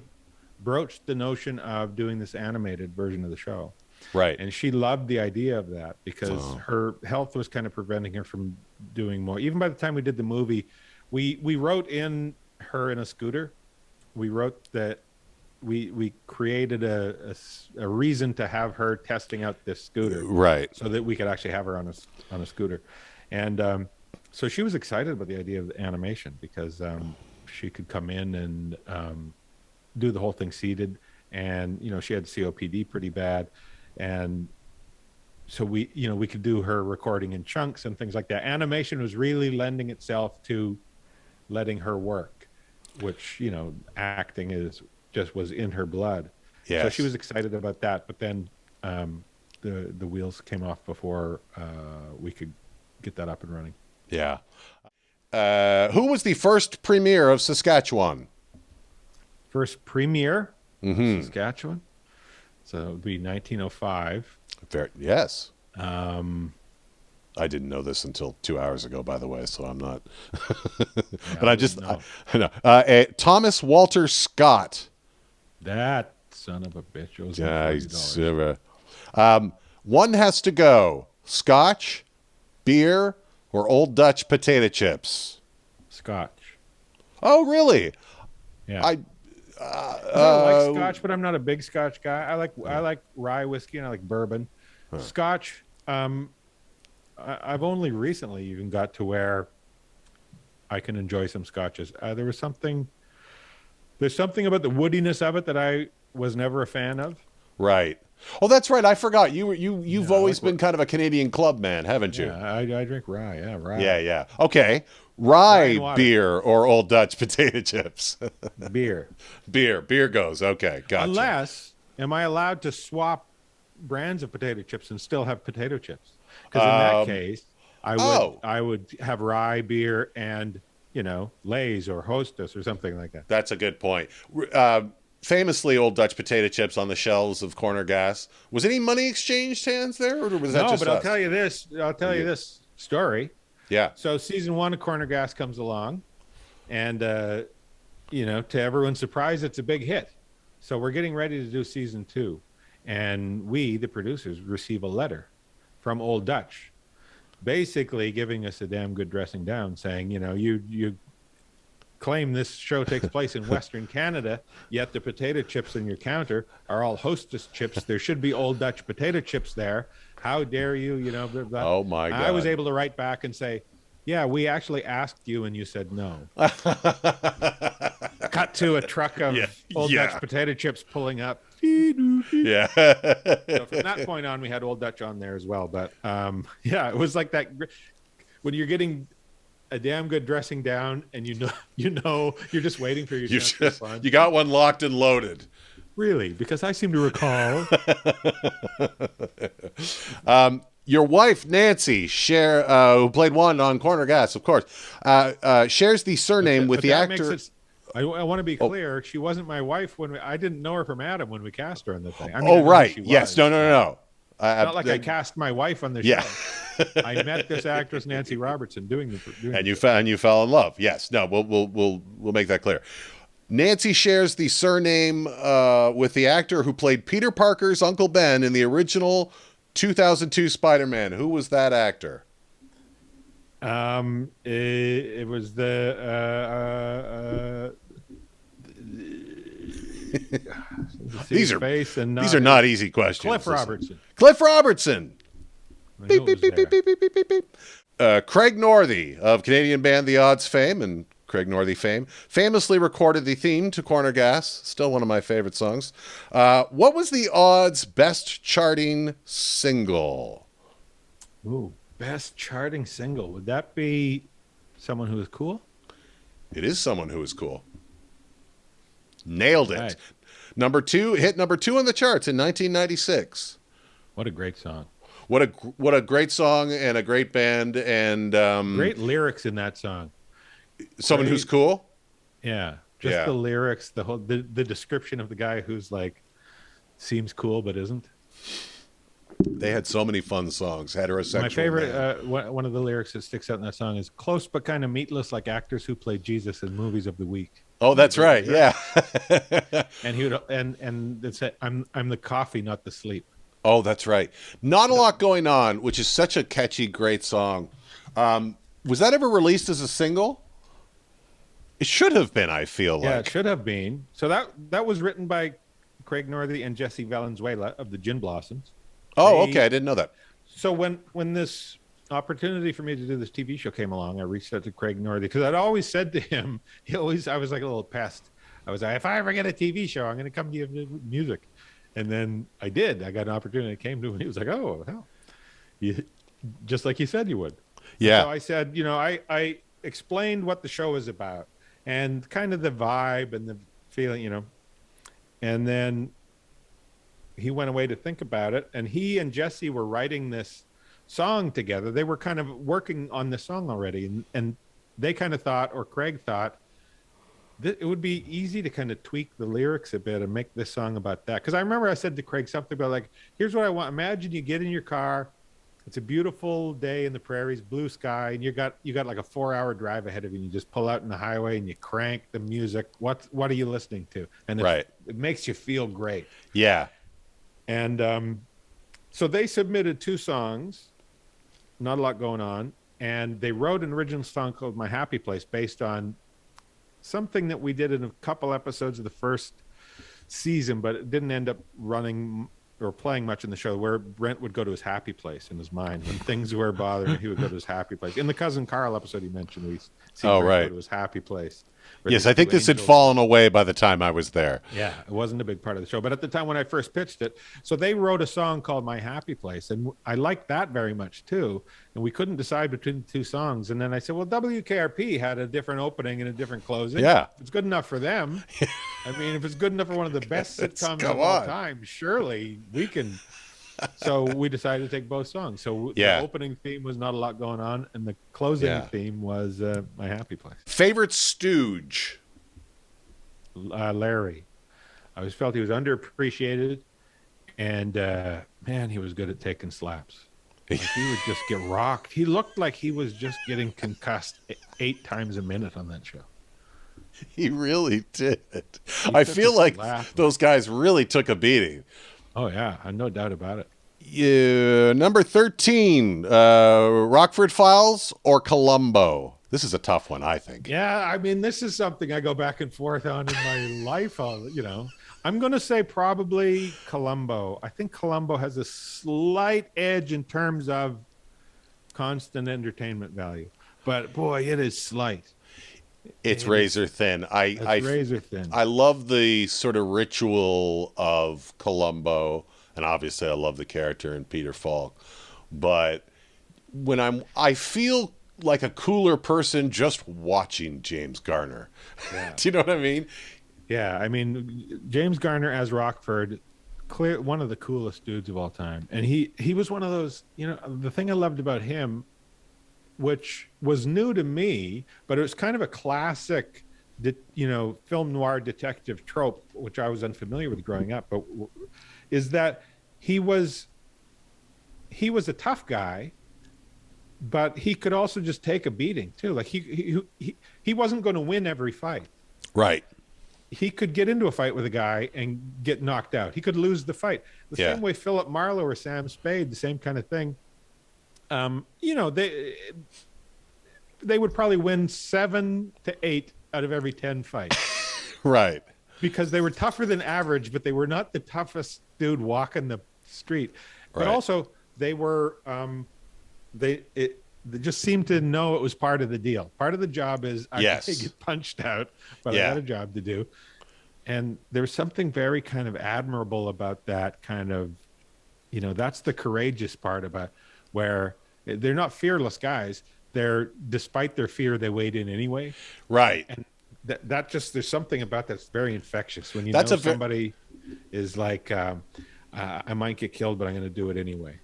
broached the notion of doing this animated version of the show. Right. And she loved the idea of that because her health was kind of preventing her from doing more. Even by the time we did the movie, we wrote in her in a scooter. We wrote that we created a reason to have her testing out this scooter. Right. So that we could actually have her on a scooter. And so she was excited about the idea of the animation because she could come in and do the whole thing seated. And, she had COPD pretty bad. And so we could do her recording in chunks and things like that. Animation was really lending itself to letting her work, which, acting was in her blood. Yes. So she was excited about that. But then the wheels came off before we could get that up and running. Yeah. Who was the first premier of Saskatchewan? First premier Mm-hmm. Saskatchewan. So it would be 1905. Yes. I didn't know this until 2 hours ago, by the way, so I'm not. But I know. Thomas Walter Scott. That son of a bitch owes me Yeah, $40. one has to go: Scotch, beer, or Old Dutch potato chips. Scotch. Oh, really? Yeah. I like Scotch, but I'm not a big Scotch guy. I like rye whiskey and I like bourbon. Scotch. I've only recently even got to where I can enjoy some scotches. There's something about the woodiness of it that I was never a fan of. Right. Oh, that's right. I forgot. You've always been kind of a Canadian club man, haven't you? Yeah, I drink rye. Yeah, rye. Yeah. Okay. Rye beer or Old Dutch potato chips. Beer. Beer goes. Okay, gotcha. Unless, am I allowed to swap brands of potato chips and still have potato chips? Because in that case, I would have rye beer and Lay's or Hostess or something like that. That's a good point. Famously, Old Dutch potato chips on the shelves of Corner Gas. Was any money exchanged hands there, or was that just us? I'll tell you this. This story. Yeah. So season 1 of Corner Gas comes along, and to everyone's surprise, it's a big hit. So we're getting ready to do season 2, and we, the producers, receive a letter from Old Dutch, basically giving us a damn good dressing down, saying, you claim this show takes place in Western Canada, yet the potato chips in your counter are all Hostess chips. There should be Old Dutch potato chips there. How dare you? Blah, blah. Oh my God! I was able to write back and say, "Yeah, we actually asked you, and you said no." Cut to a truck of Old Dutch potato chips pulling up. Yeah. So from that point on, we had Old Dutch on there as well. But it was like that when you're getting a damn good dressing down, and you're just waiting for your chance to you got one locked and loaded. Really? Because I seem to recall. Your wife, Nancy, who played one on Corner Gas, of course, shares the surname with the actor. I want to be clear. She wasn't my wife I didn't know her from Adam when we cast her on the thing. Right. Yes. No. Not like I cast my wife on the show. I met this actress, Nancy Robertson, doing and you fell in love. Yes. No. We'll make that clear. Nancy shares the surname with the actor who played Peter Parker's Uncle Ben in the original 2002 Spider-Man. Who was that actor? It was the These are face and these are not easy questions. Cliff Robertson. Cliff Robertson. I knew Beep, it beep, was beep, there. beep, beep, beep, beep, beep. Craig Northey of Canadian band The Odds fame and Craig Northey fame famously recorded the theme to Corner Gas, still one of my favorite songs. What was The Odds' best charting single? Ooh, best charting single. Would that be Someone Who Is Cool? It is Someone Who Is Cool. Nailed it. Right. Hit number two on the charts in 1996. What a great song. What a great song and a great band and Great lyrics in that song. Someone great. Who's Cool. Yeah. Just Yeah. the lyrics, the description of the guy who's like seems cool but isn't. They had so many fun songs. Heterosexual. My favorite, Man. one of the lyrics that sticks out in that song is close but kind of meatless, like actors who play Jesus in movies of the week. Oh, that's right. Yeah. And he would, and it said, I'm the coffee, not the sleep. Oh, that's right. Not a lot going on, which is such a catchy, great song. Was that ever released as a single? It should have been. I feel Yeah, like. it should have been. So that was written by Craig Northey and Jesse Valenzuela of the Gin Blossoms. Oh, okay. I didn't know that. So when this opportunity for me to do this TV show came along, I reached out to Craig Northey because I'd always said to him, I was like a little pest. I was like, if I ever get a TV show, I'm going to come to you with music. And then I did. I got an opportunity. I came to him, and he was like, "Oh, hell, just like you said you would." Yeah. So I said, I explained what the show is about and kind of the vibe and the feeling, and then he went away to think about it. And he and Jesse were writing this song together. They were kind of working on this song already, and they kind of thought, or Craig thought, it would be easy to kind of tweak the lyrics a bit and make this song about that. Because I remember I said to Craig something about like, here's what I want. Imagine you get in your car. It's a beautiful day in the prairies, blue sky, and you got like a 4-hour drive ahead of you. And you just pull out in the highway and you crank the music. What are you listening to? And it makes you feel great. Yeah. And so they submitted 2 songs, not a lot going on. And they wrote an original song called My Happy Place based on something that we did in a couple episodes of the first season, but it didn't end up running or playing much in the show, where Brent would go to his happy place in his mind when things were bothering him. He would go to his happy place. In the Cousin Carl episode, he mentioned we see Brent go to his happy place. Yes, I think this had fallen away by the time I was there. Yeah, it wasn't a big part of the show. But at the time when I first pitched it, so they wrote a song called My Happy Place. And I liked that very much, too. And we couldn't decide between the 2 songs. And then I said, well, WKRP had a different opening and a different closing. Yeah. If it's good enough for them. I mean, if it's good enough for one of the best sitcoms of all time, surely we can. So we decided to take both songs. So the opening theme was Not a Lot Going On, and the closing theme was My Happy Place. Favorite stooge? Larry. I always felt he was underappreciated, and man, he was good at taking slaps. Like, he would just get rocked. He looked like he was just getting concussed 8 times a minute on that show. He really did. I feel like those guys really took a beating. Oh, yeah. No doubt about it. Yeah, number 13, Rockford Files or Columbo? This is a tough one, I think. Yeah, I mean, this is something I go back and forth on in my life. I'm going to say probably Columbo. I think Columbo has a slight edge in terms of constant entertainment value. But, boy, it is slight. It's razor thin. Razor thin. I love the sort of ritual of Columbo, and obviously I love the character in Peter Falk. But when I feel like a cooler person just watching James Garner. Yeah. Do you know what I mean? Yeah, I mean, James Garner as Rockford, one of the coolest dudes of all time. And he was one of those, the thing I loved about him, which was new to me, but it was kind of a classic, film noir detective trope, which I was unfamiliar with growing up, but is that he was a tough guy, but he could also just take a beating too. Like he wasn't going to win every fight. Right. he could get into a fight with a guy and get knocked out. He could lose the fight. The same way Philip Marlowe or Sam Spade, the same kind of thing. You know, they would probably win 7 to 8 out of every 10 fights. Right. Because they were tougher than average, but they were not the toughest dude walking the street. But also they were they just seemed to know it was part of the deal. Part of the job is I get punched out, but I got a job to do. And there's something very kind of admirable about that kind of, you know, that's the courageous part about where they're not fearless guys. Despite their fear, they wade in anyway. Right. And that just, there's something about that's very infectious when you know somebody is like, I might get killed, but I'm going to do it anyway.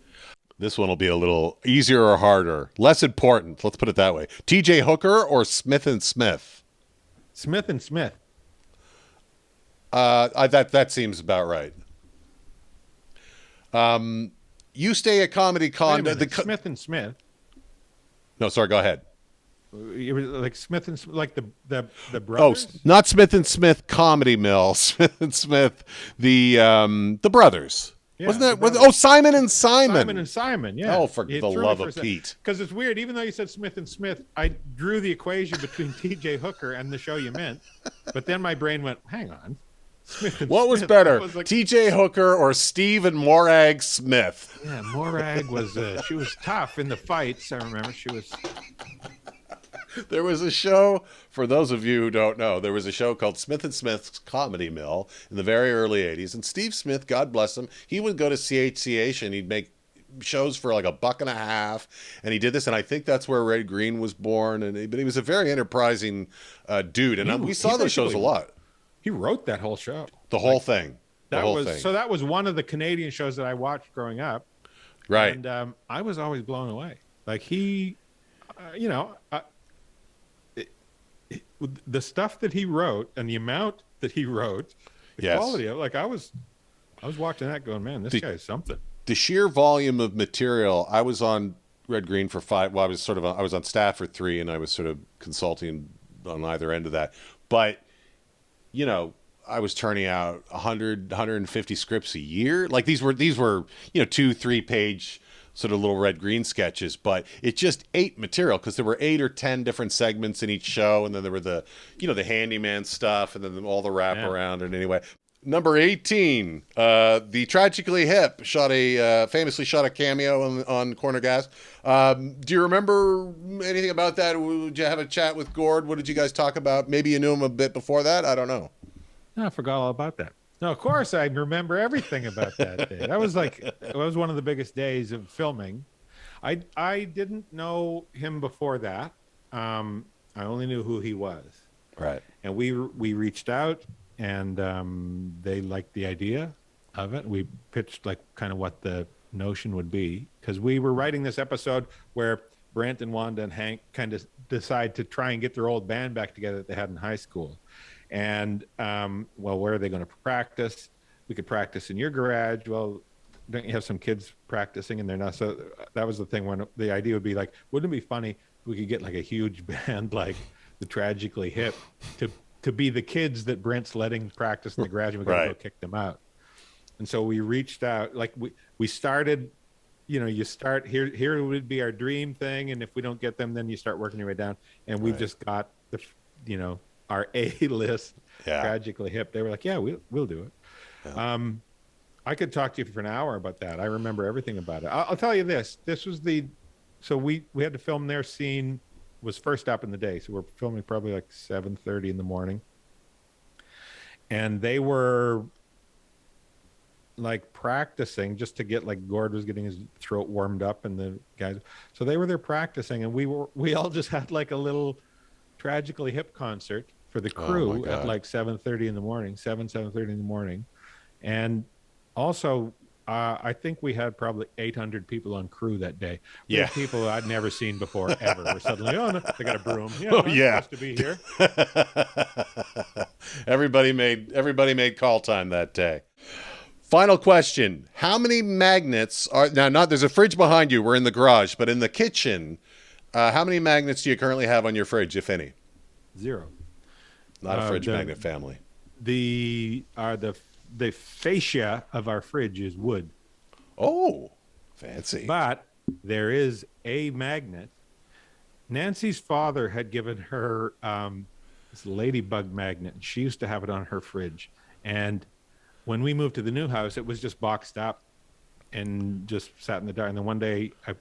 This one will be a little easier or harder. Less important. Let's put it that way. T.J. Hooker or Smith and Smith? Smith and Smith. That seems about right. You stay at Comedy Con. Smith and Smith. No, sorry. Go ahead. You were like Smith and like the brothers. Oh, not Smith and Smith Comedy Mill. Smith and Smith, the brothers. Yeah, Wasn't that? Simon and Simon. Simon and Simon. Yeah. Oh, for the love of Pete. Because it's weird. Even though you said Smith and Smith, I drew the equation between T.J. Hooker and the show you meant. But then my brain went, "Hang on, Smith and what Smith. was better, was like, T.J. Hooker or Steve and Morag Smith?" Yeah, Morag was. She was tough in the fights. I remember she was. There was a show, for those of you who don't know, there was a show called Smith and Smith's Comedy Mill in the very early 80s. And Steve Smith, God bless him, he would go to CHCH and he'd make shows for like $1.50. And he did this, and I think that's where Red Green was born. But he was a very enterprising dude. And we saw those shows a lot. He wrote that whole show. The whole thing. So that was one of the Canadian shows that I watched growing up. Right. And I was always blown away. Like he, you know... the stuff that he wrote and the amount that he wrote, the quality of it, like I was watching that going, man, this guy is something. The sheer volume of material. I was on Red Green for 5. Well, I was on staff for 3, and I was sort of consulting on either end of that. But you know, I was turning out 100, 150 scripts a year. Like these were 2-3 page sort of little Red Green sketches, but it just ate material because there were 8 or 10 different segments in each show, and then there were the handyman stuff, and then all the wraparound. And anyway, number 18, the Tragically Hip famously shot a cameo on Corner Gas. Do you remember anything about that? Did you have a chat with Gord? What did you guys talk about? Maybe you knew him a bit before that. I don't know. No, I forgot all about that. No, of course I remember everything about that day. That was one of the biggest days of filming. I didn't know him before that. I only knew who he was. Right. And we reached out, and they liked the idea of it. We pitched like kind of what the notion would be, because we were writing this episode where Brent and Wanda and Hank kind of decide to try and get their old band back together that they had in high school. And, where are they going to practice? We could practice in your garage. Well, don't you have some kids practicing and they're not? So that was the thing, when the idea would be like, wouldn't it be funny if we could get like a huge band like the Tragically Hip to be the kids that Brent's letting practice in the garage, and we got to go kick them out. And so we reached out, like we started, you start here would be our dream thing. And if we don't get them, then you start working your way down. And we just got our A-list Tragically Hip. They were like, yeah, we'll do it. Yeah. I could talk to you for an hour about that. I remember everything about it. I'll tell you this. This was so we had to film their scene, was first up in the day. So we're filming probably like 7:30 in the morning. And they were like practicing just to get, like, Gord was getting his throat warmed up, and the guys. So they were there practicing, and we all just had like a little Tragically Hip concert for the crew at like 7:30 in the morning, 7:30 in the morning. And also, I think we had probably 800 people on crew that day. Yeah. People I'd never seen before, ever. Were suddenly, oh, no, they got a broom. Supposed to be here. Everybody made call time that day. Final question. How many magnets are now? There's a fridge behind you. We're in the garage, but in the kitchen, how many magnets do you currently have on your fridge, if any? 0. Not a fridge magnet family. the fascia of our fridge is wood. Oh, fancy. But there is a magnet. Nancy's father had given her this ladybug magnet, and she used to have it on her fridge. And when we moved to the new house, it was just boxed up and just sat in the dark. And then one day I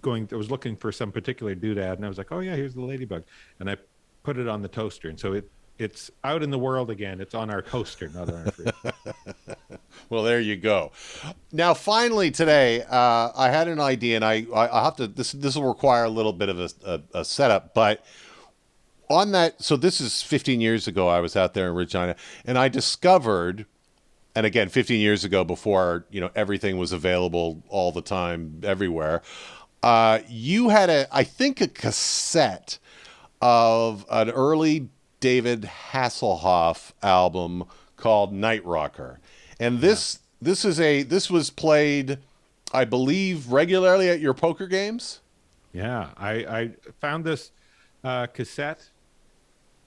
was looking for some particular doodad, and I was like, oh yeah, here's the ladybug. And I put it on the toaster. And so it's out in the world again. It's on our toaster, not on our fridge. Well, there you go. Now, finally today, I had an idea, and I have to. This will require a little bit of a setup, but on that. So this is 15 years ago. I was out there in Regina, and I discovered, and again, 15 years ago, before everything was available all the time, everywhere. You had I think a cassette of an early David Hasselhoff album called Night Rocker. And this was played, I believe, regularly at your poker games. Yeah, I found this cassette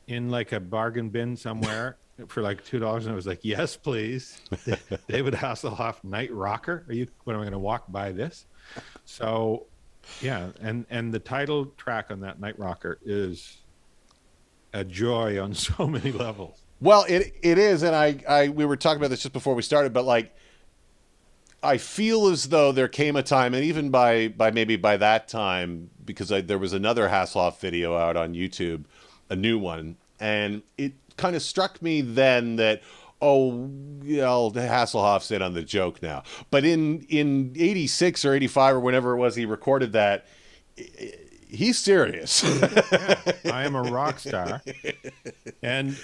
in like a bargain bin somewhere for like $2, and I was like, yes, please. David Hasselhoff Night Rocker. When am I going to walk by this? So, yeah, and the title track on that Night Rocker is a joy on so many levels. Well, it is, and we were talking about this just before we started, but like, I feel as though there came a time, and even by that time, because there was another Hasselhoff video out on YouTube, a new one, and it kind of struck me then that, the Hasselhoff's in on the joke now. But in 86 or 85 or whenever it was he recorded that, he's serious. Yeah, I am a rock star. And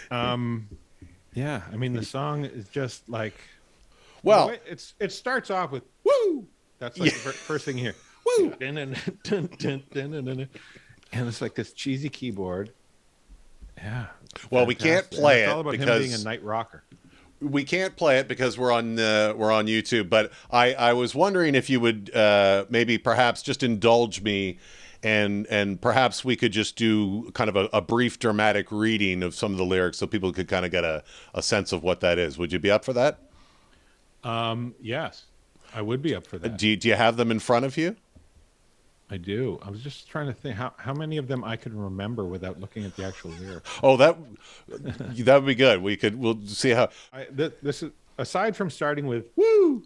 yeah, I mean, the song is just like, well, it starts off with woo. That's like the first thing you hear. Woo. And it's like this cheesy keyboard. Yeah. Well, we can't play it all about because him being a night rocker. We can't play it because we're on YouTube. But I was wondering if you would maybe perhaps just indulge me, and perhaps we could just do kind of a brief dramatic reading of some of the lyrics so people could kind of get a sense of what that is. Would you be up for that? Yes, I would be up for that. Do you have them in front of you? I do. I was just trying to think how many of them I could remember without looking at the actual lyrics. Oh, that would be good. We'll see how. This is, aside from starting with woo,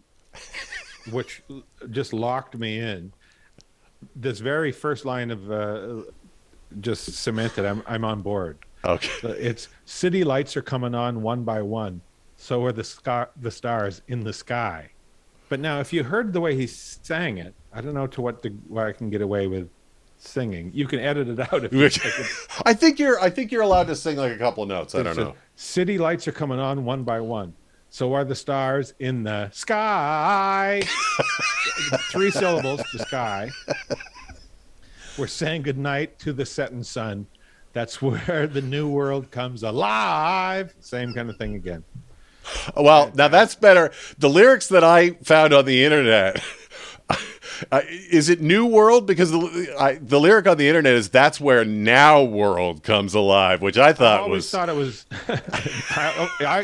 which just locked me in. This very first line of just cemented. I'm on board. Okay. So it's city lights are coming on one by one. So are the stars in the sky. But now, if you heard the way he sang it, I don't know to what I can get away with singing. You can edit it out if you I think you're allowed to sing like a couple of notes. I don't know. City lights are coming on one by one. So are the stars in the sky. 3 syllables, the sky. We're saying goodnight to the setting sun. That's where the new world comes alive. Same kind of thing again. Well, now that's better. The lyrics that I found on the internet, is it New World? Because the lyric on the internet is that's where now world comes alive, which I thought I always thought it was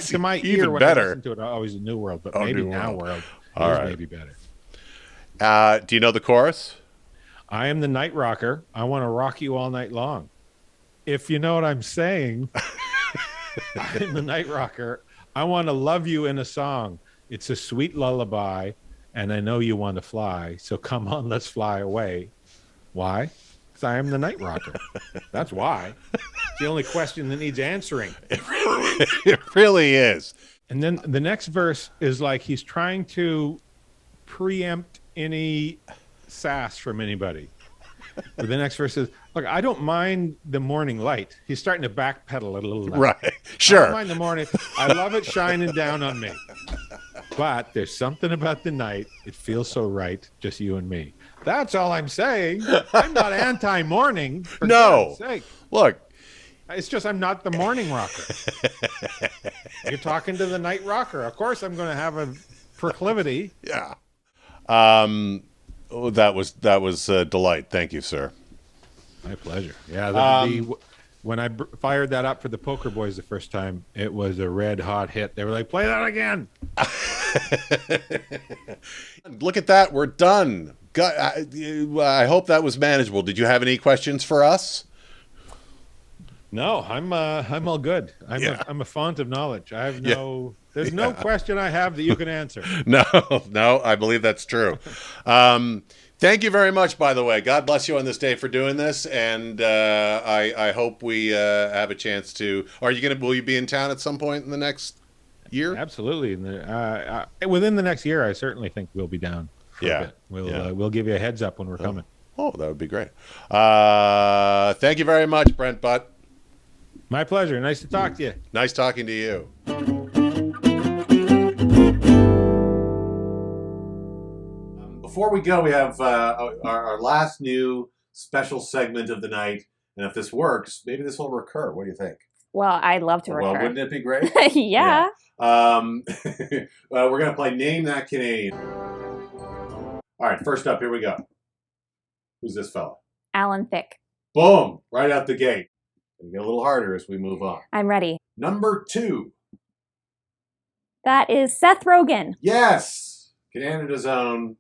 to my ear even when better. I listened to it, always a New World, but maybe Now World All is right. maybe better. Do you know the chorus? I am the night rocker. I want to rock you all night long. If you know what I'm saying, I'm the night rocker. I want to love you in a song. It's a sweet lullaby, and I know you want to fly. So come on, let's fly away. Why? Because I am the night rocker. That's why. It's the only question that needs answering. It really is. And then the next verse is like he's trying to preempt any sass from anybody. But the next verse is, look, I don't mind the morning light. He's starting to backpedal a little now. Right. Sure. I don't mind the morning. I love it shining down on me. But there's something about the night. It feels so right, just you and me. That's all I'm saying. I'm not anti-morning. For No. God's sake. Look. It's just I'm not the morning rocker. You're talking to the night rocker. Of course I'm going to have a proclivity. Yeah. That was a delight. Thank you, sir. My pleasure. Yeah, When I fired that up for the Poker Boys the first time, it was a red hot hit. They were like, play that again. Look at that. We're done. I hope that was manageable. Did you have any questions for us? No, I'm all good. I'm a font of knowledge. I have there's no question I have that you can answer. No, I believe that's true. Thank you very much, by the way. God bless you on this day for doing this, and I hope we have a chance to. Will you be in town at some point in the next year? Absolutely. Within the next year, I certainly think we'll be down. For a bit. We'll give you a heads up when we're coming. Oh, that would be great. Thank you very much, Brent Butt. My pleasure. Nice to talk to you. Nice talking to you. Before we go, we have our last new special segment of the night. And if this works, maybe this will recur. What do you think? Well, I'd love to recur. Well, wouldn't it be great? Yeah. We're going to play Name That Canadian. All right, first up, here we go. Who's this fella? Alan Thicke. Boom! Right out the gate. It'll get a little harder as we move on. I'm ready. Number 2. That is Seth Rogen. Yes! Canada's own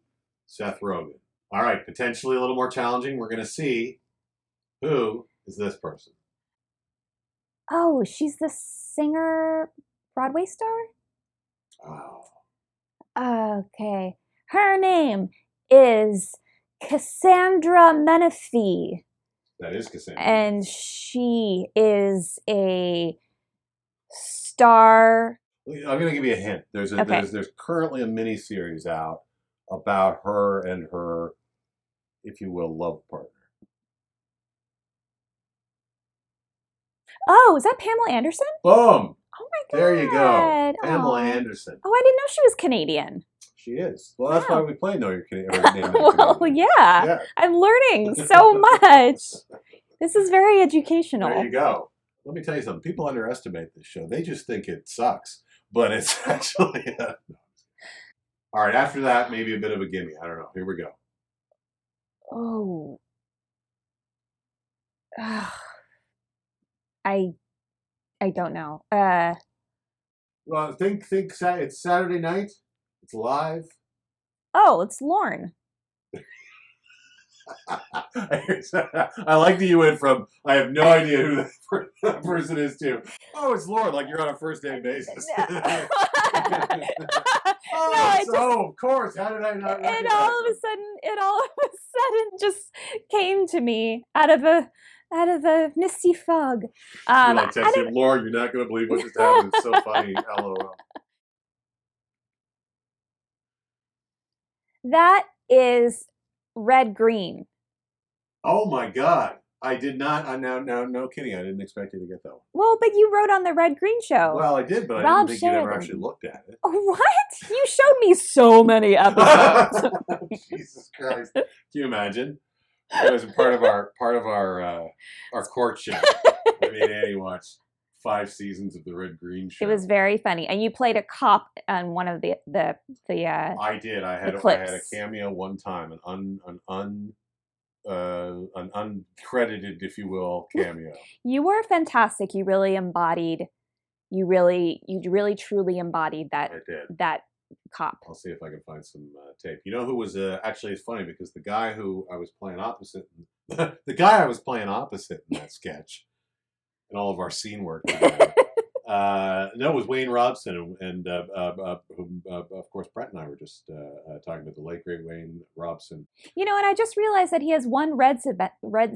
Seth Rogen. All right, potentially a little more challenging. We're going to see who is this person. Oh, she's the singer Broadway star? Oh. Okay. Her name is Cassandra Menefee. That is Cassandra. And she is a star. I'm going to give you a hint. There's currently a mini-series out about her and her, if you will, love partner. Oh, is that Pamela Anderson? Boom! Oh my God. There you go. Pamela Anderson. Oh, I didn't know she was Canadian. She is. Well, that's why we play Know Your Canadian. Well, yeah. I'm learning so much. This is very educational. There you go. Let me tell you something. People underestimate this show. They just think it sucks. But it's actually... All right, after that, maybe a bit of a gimme. I don't know. Here we go. Oh. I don't know. Well, think it's Saturday night. It's live. Oh, it's Lorne. I like that you went from I have no idea who that person is to oh, it's Lorne, like you're on a first name basis. Of course. How did I not? It all of a sudden just came to me out of a misty fog. You're like texting Lorne, you're not going to believe what just happened. It's so funny. LOL. That is Red Green. Oh my God. I did not. No kidding. I didn't expect you to get that one. Well, but you wrote on the Red Green show. Well, I did, but I Rob didn't think Sheridan. you'd ever actually looked at it. What? You showed me so many episodes. Jesus Christ! Can you imagine? It was part of our courtship. I made Annie watch 5 seasons of the Red Green show. It was very funny, and you played a cop on one of the. I did. I had a cameo one time, an uncredited, if you will, cameo. You were fantastic. You really embodied. You really truly embodied that. I did. That cop. I'll see if I can find some tape. You know who was actually? It's funny because the guy who I was playing opposite, in that sketch, and all of our scene work together. It was Wayne Robson, and of course Brent and I were just talking about the late great Wayne Robson. You know, and I just realized that he has one red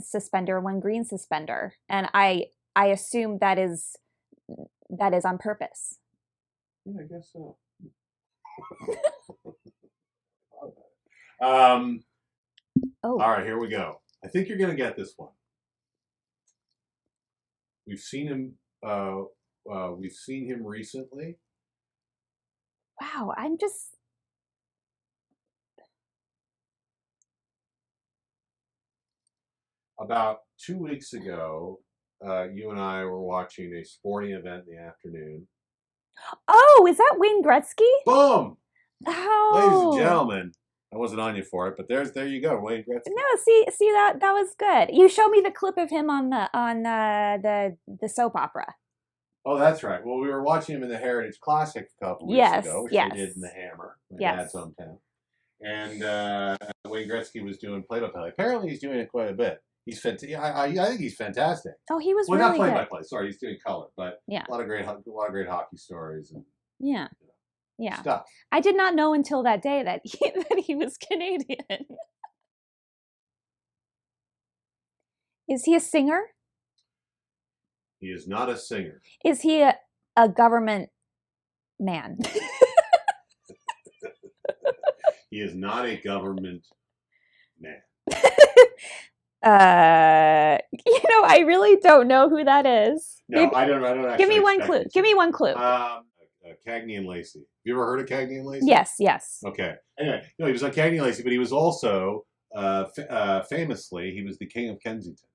suspender, one green suspender, and I assume that is on purpose. Yeah, I guess so. All right, here we go. I think you're gonna get this one. We've seen him. We've seen him recently. Wow, I'm just. About 2 weeks ago, you and I were watching a sporting event in the afternoon. Oh, is that Wayne Gretzky? Boom! Oh. Ladies and gentlemen, I wasn't on you for it, but there you go, Wayne Gretzky. No, see that was good. You showed me the clip of him on the soap opera. Oh, that's right. Well, we were watching him in the Heritage Classic a couple weeks ago, which they did in the Hammer, my dad's hometown. And Wayne Gretzky was doing play-by-play. Apparently, he's doing it quite a bit. He's I think he's fantastic. Oh, he was well, really not good. play-by-play. Sorry, he's doing color, but a lot of great hockey stories and stuff. I did not know until that day that he was Canadian. Is he a singer? He is not a singer. Is he a government man? He is not a government man. I really don't know who that is. No, maybe, I don't actually. Give me one clue. Give me one clue. Cagney and Lacey. Have you ever heard of Cagney and Lacey? Yes. Okay. Anyway, he was on Cagney and Lacey, but he was also famously he was the King of Kensington,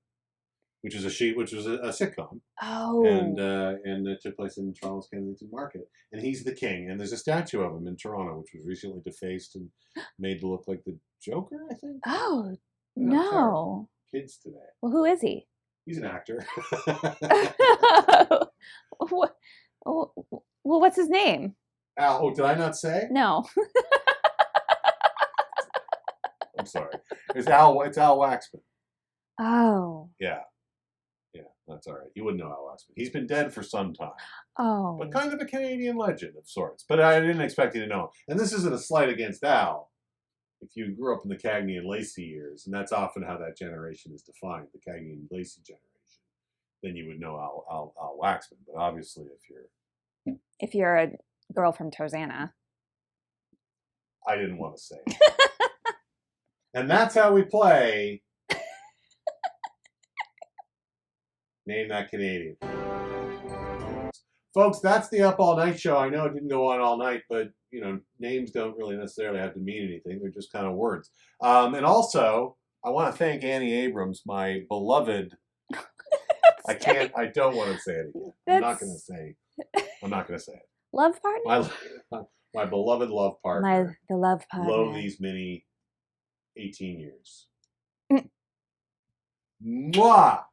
which was a sitcom. Oh. And it took place in Toronto's Kensington Market, and he's the king. And there's a statue of him in Toronto, which was recently defaced and made to look like the Joker, I think. Oh no. Kids today. Well, who is he? He's an actor. Well, what's his name? Al. Oh, did I not say? No. I'm sorry. It's Al Waxman. Oh. Yeah, that's all right. You wouldn't know Al Waxman. He's been dead for some time. Oh. But kind of a Canadian legend of sorts. But I didn't expect you to know. And this isn't a slight against Al. If you grew up in the Cagney and Lacey years, and that's often how that generation is defined, the Cagney and Lacey generation, then you would know Al Waxman. But obviously, if you're a girl from Tarzana, I didn't want to say it. And that's how we play. Name That Canadian. Folks, that's the Up All Night show. I know it didn't go on all night, but names don't really necessarily have to mean anything. They're just kind of words. And also, I want to thank Annie Abrams, my beloved. I don't want to say it again. I'm not going to say it. Love partner? My beloved love partner. The love partner. Lo these many 18 years. Mwah!